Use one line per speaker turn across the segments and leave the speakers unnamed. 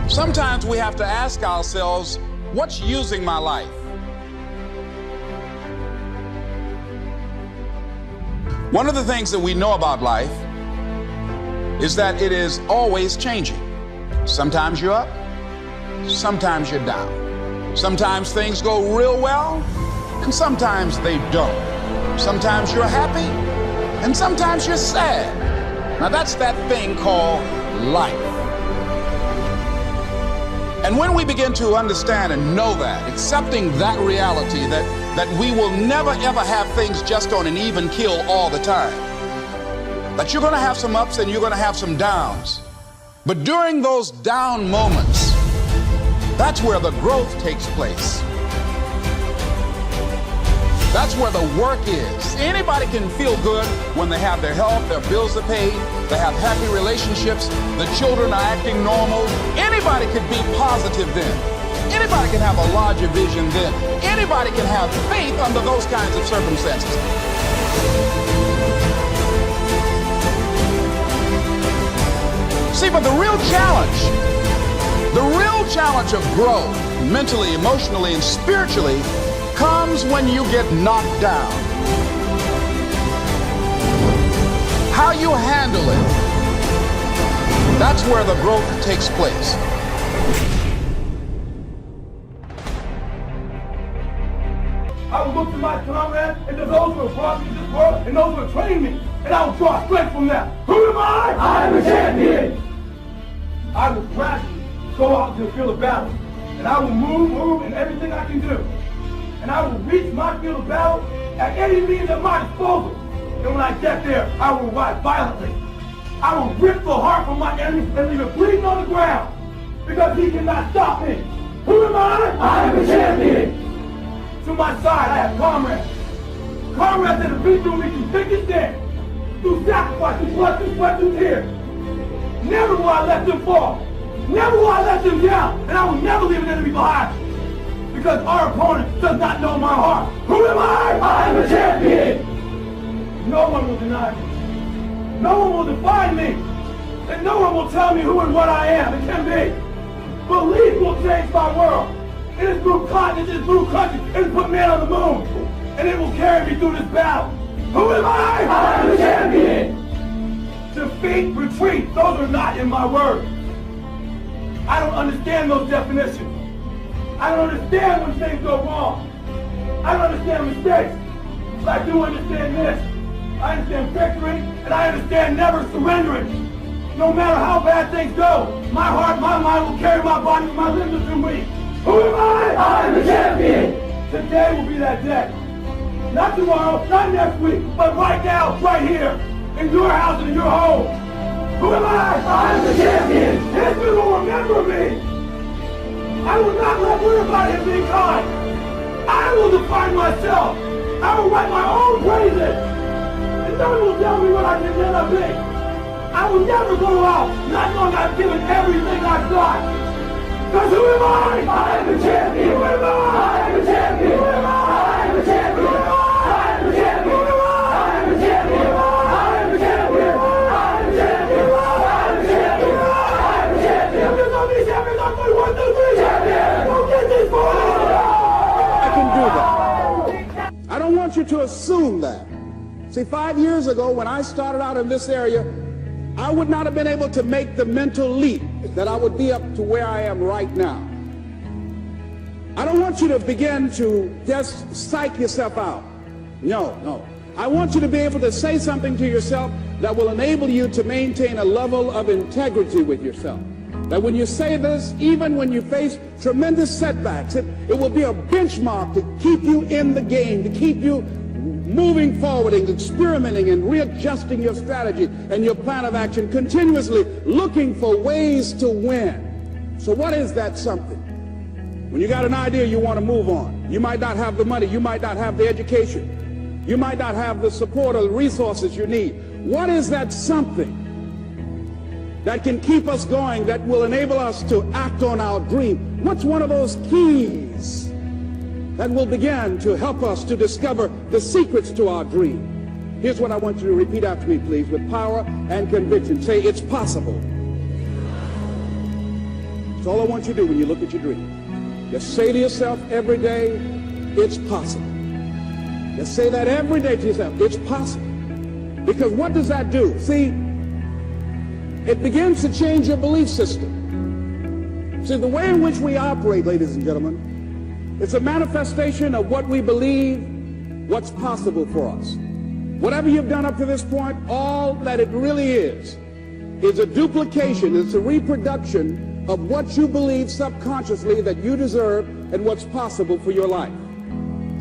Sometimes we have to ask ourselves, what's using my life? One of the things that we know about life is that it is always changing. Sometimes you're up, sometimes you're down. Sometimes things go real well, and sometimes they don't. Sometimes you're happy, and sometimes you're sad. Now that's that thing called life. And when we begin to understand and know that, accepting that reality that we will never ever have things just on an even keel all the time, that you're going to have some ups and you're going to have some downs. But during those down moments, that's where the growth takes place. That's where the work is. Anybody can feel good when they have their health, their bills are paid, they have happy relationships, the children are acting normal. Anybody can be positive then. Anybody can have a larger vision then. Anybody can have faith under those kinds of circumstances. See, but the real challenge of growth, mentally, emotionally, and spiritually, comes when you get knocked down. How you handle it, that's where the growth takes place.
I will look to my comrades and to those who have brought me to this world and those who have trained me, and I will draw strength from them. Who am I? I am a champion. I will gradually go out to the field of battle, and I will move in everything I can do. And I will reach my field of battle at any means at my disposal. And when I get there, I will ride violently. I will rip the heart from my enemy and leave it bleeding on the ground, because he cannot stop me. Who am I? I am a champion. To my side, I have comrades. Comrades that have been through me through thick and thin, through sacrifice, through blood, through sweat, through tears. Never will I let them fall. Never will I let them down. And I will never leave an enemy behind. Because our opponent does not know my heart. Who am I? I am a champion. No one will deny me. No one will define me. And no one will tell me who and what I am. It can be. Belief will change my world. It has moved continents, it has moved countries, it has put man on the moon. And it will carry me through this battle. Who am I? I am a champion. Defeat, retreat, those are not in my words. I don't understand those definitions. I don't understand when things go wrong. I don't understand mistakes. But I do understand this. I understand victory, and I understand never surrendering. No matter how bad things go, my heart, my mind will carry my body when my limbs are too weak. Who am I? I am the champion. Today will be that day. Not tomorrow, not next week, but right now, right here, in your house and in your home. Who am I? I am the champion. History will remember me. I will not let everybody have been kind. I will define myself. I will write my own praises. And no one will tell me what I can never be. I will never go out not knowing I've given everything I've got. Because who am I? I am a champion. Who am I? I am a champion. Who am I? I am a champion. Who am I? I am a champion. Who am I? I am a champion. I am a champion. I am a champion. I am a champion. I am a champion. There's no these champions. I'm going 1, 2, 3 champions. Don't get this for
I can do that. I don't want you to assume that. See, 5 years ago when I started out in this area, I would not have been able to make the mental leap that I would be up to where I am right now. I don't want you to begin to just psych yourself out. No. I want you to be able to say something to yourself that will enable you to maintain a level of integrity with yourself. That when you say this, even when you face tremendous setbacks, it will be a benchmark to keep you in the game, to keep you moving forward and experimenting and readjusting your strategy and your plan of action, continuously looking for ways to win. So what is that something? When you got an idea, you want to move on. You might not have the money. You might not have the education. You might not have the support or the resources you need. What is that something that can keep us going, that will enable us to act on our dream? What's one of those keys that will begin to help us to discover the secrets to our dream? Here's what I want you to repeat after me, please, with power and conviction. Say, it's possible. That's all I want you to do when you look at your dream. Just say to yourself every day, it's possible. Just say that every day to yourself, it's possible. Because what does that do? See, it begins to change your belief system. See, the way in which we operate, ladies and gentlemen, it's a manifestation of what we believe, what's possible for us. Whatever you've done up to this point, all that it really is a duplication, it's a reproduction of what you believe subconsciously that you deserve and what's possible for your life.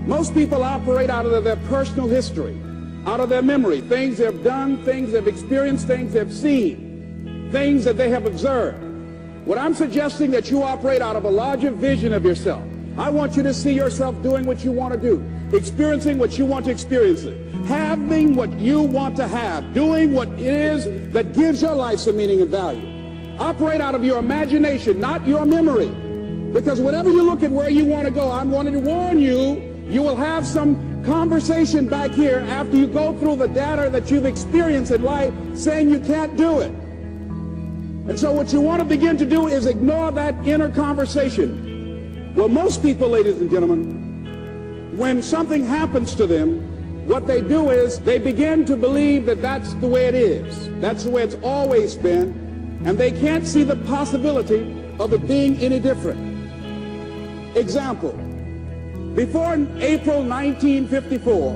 Most people operate out of their personal history, out of their memory, things they've done, things they've experienced, things they've seen, things that they have observed. What I'm suggesting that you operate out of a larger vision of yourself. I want you to see yourself doing what you want to do, experiencing what you want to experience, having what you want to have, doing what it is that gives your life some meaning and value. Operate out of your imagination, not your memory. Because whenever you look at where you want to go, I'm wanting to warn you, you will have some conversation back here after you go through the data that you've experienced in life saying you can't do it. And so what you want to begin to do is ignore that inner conversation. Well, most people, ladies and gentlemen, when something happens to them, what they do is they begin to believe that that's the way it is. That's the way it's always been. And they can't see the possibility of it being any different. Example. Before April 1954,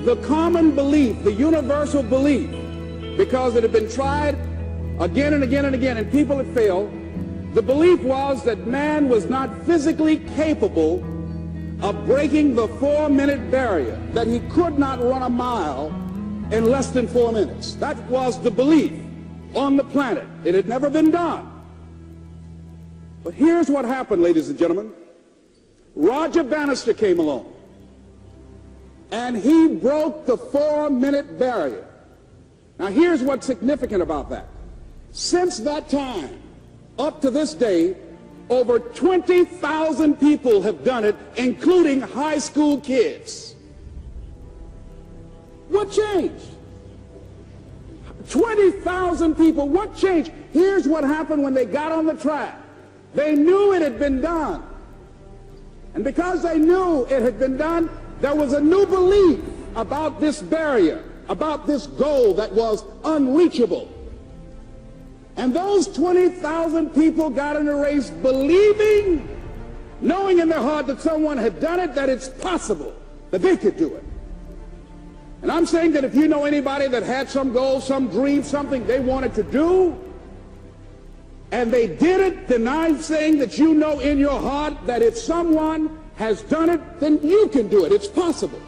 the common belief, the universal belief, because it had been tried again and again and again and people had failed, the belief was that man was not physically capable of breaking the 4-minute barrier, that he could not run a mile in less than 4 minutes. That was the belief on the planet. It had never been done. But here's what happened, ladies and gentlemen. Roger Bannister came along, and he broke the 4-minute barrier. Now, here's what's significant about that. Since that time, up to this day, over 20,000 people have done it, including high school kids. What changed? 20,000 people. What changed? Here's what happened when they got on the track. They knew it had been done. And because they knew it had been done, there was a new belief about this barrier, about this goal that was unreachable. And those 20,000 people got in a race believing, knowing in their heart that someone had done it, that it's possible, that they could do it. And I'm saying that if you know anybody that had some goal, some dream, something they wanted to do, and they did it, then I'm saying that you know in your heart that if someone has done it, then you can do it. It's possible.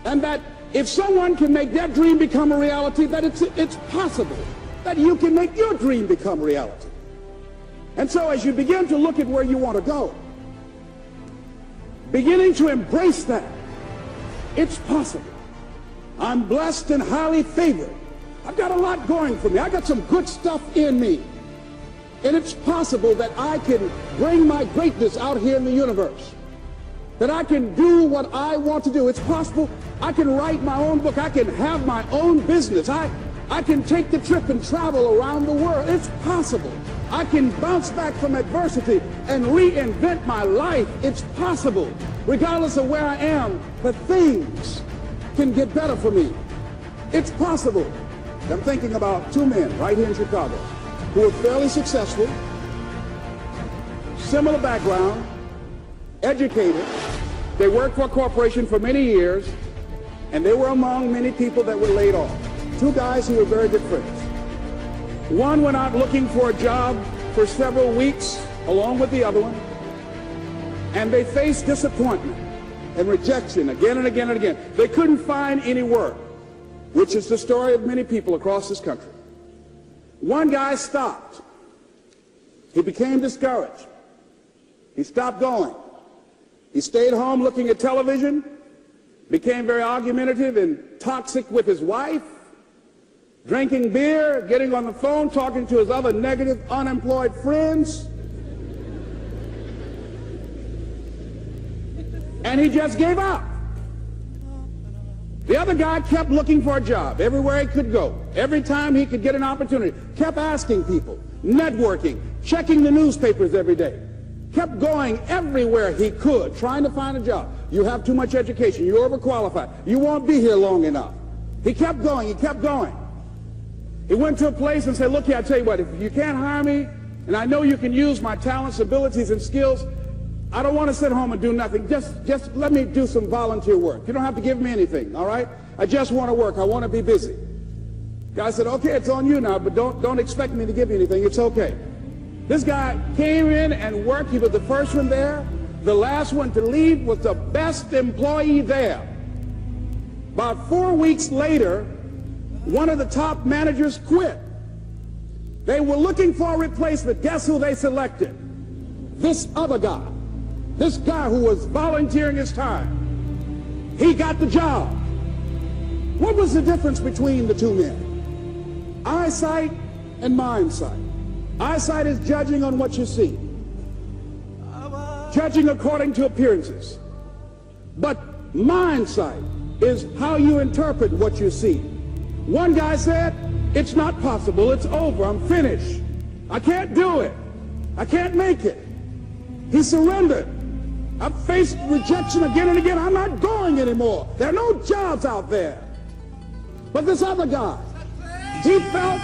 And that if someone can make their dream become a reality, that it's possible that you can make your dream become reality. And so as you begin to look at where you want to go, beginning to embrace that, it's possible. I'm blessed and highly favored. I've got a lot going for me. I got some good stuff in me. And it's possible that I can bring my greatness out here in the universe. That I can do what I want to do. It's possible I can write my own book. I can have my own business. I can take the trip and travel around the world. It's possible. I can bounce back from adversity and reinvent my life. It's possible. Regardless of where I am, but things can get better for me. It's possible. I'm thinking about two men right here in Chicago who were fairly successful, similar background, educated. They worked for a corporation for many years, and they were among many people that were laid off. Two guys who were very good friends. One went out looking for a job for several weeks along with the other one, and they faced disappointment and rejection again and again and again. They couldn't find any work, which is the story of many people across this country. One guy stopped. He became discouraged. He stopped going. He stayed home looking at television, became very argumentative and toxic with his wife, drinking beer, getting on the phone, talking to his other negative, unemployed friends. And he just gave up. The other guy kept looking for a job everywhere he could go. Every time he could get an opportunity, kept asking people, networking, checking the newspapers every day. Kept going everywhere he could, trying to find a job. You have too much education. You're overqualified. You won't be here long enough. He kept going. He kept going. He went to a place and said, look here, I tell you what, if you can't hire me, and I know you can use my talents, abilities, and skills, I don't want to sit home and do nothing. Just let me do some volunteer work. You don't have to give me anything, all right? I just want to work. I want to be busy. Guy said, okay, it's on you now, but don't expect me to give you anything. It's okay. This guy came in and worked. He was the first one there. The last one to leave was the best employee there. About 4 weeks later, one of the top managers quit. They were looking for a replacement. Guess who they selected? This other guy. This guy who was volunteering his time. He got the job. What was the difference between the two men? Eyesight and mindsight. Eyesight is judging on what you see. Judging according to appearances. But mindsight is how you interpret what you see. One guy said, it's not possible, it's over, I'm finished. I can't do it. I can't make it. He surrendered. I've faced rejection again and again. I'm not going anymore. There are no jobs out there. But this other guy, he felt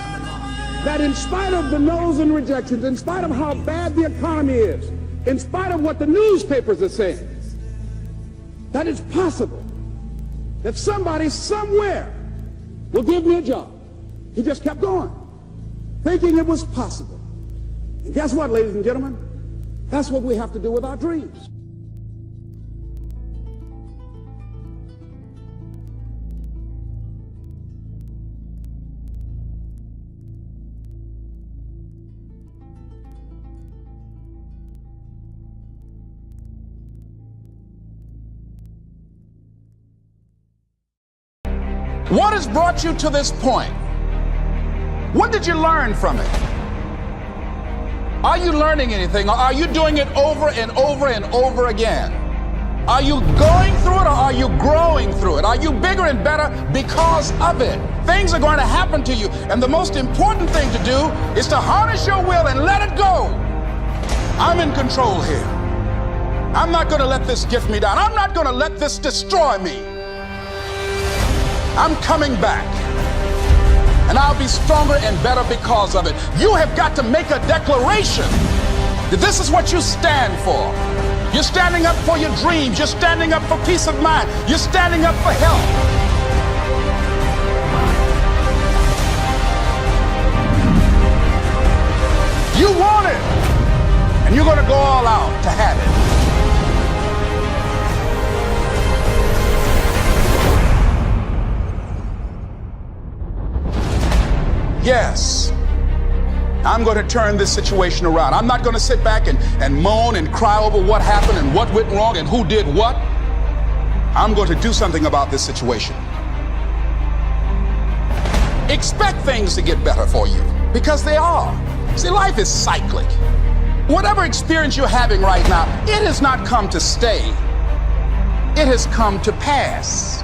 that in spite of the no's and rejections, in spite of how bad the economy is, in spite of what the newspapers are saying, that it's possible that somebody somewhere will give me a job. He just kept going, thinking it was possible. And guess what, ladies and gentlemen? That's what we have to do with our dreams.
What has brought you to this point? What did you learn from it? Are you learning anything, or are you doing it over and over and over again? Are you going through it, or are you growing through it? Are you bigger and better because of it? Things are going to happen to you, and the most important thing to do is to harness your will and let it go. I'm in control here. I'm not going to let this get me down. I'm not going to let this destroy me. I'm coming back, and I'll be stronger and better because of it. You have got to make a declaration that this is what you stand for. You're standing up for your dreams. You're standing up for peace of mind. You're standing up for health. You want it, and you're going to go all out to have it. Yes, I'm going to turn this situation around. I'm not going to sit back and moan and cry over what happened and what went wrong and who did what. I'm going to do something about this situation. Expect things to get better for you, because they are. See, life is cyclic. Whatever experience you're having right now, it has not come to stay. It has come to pass.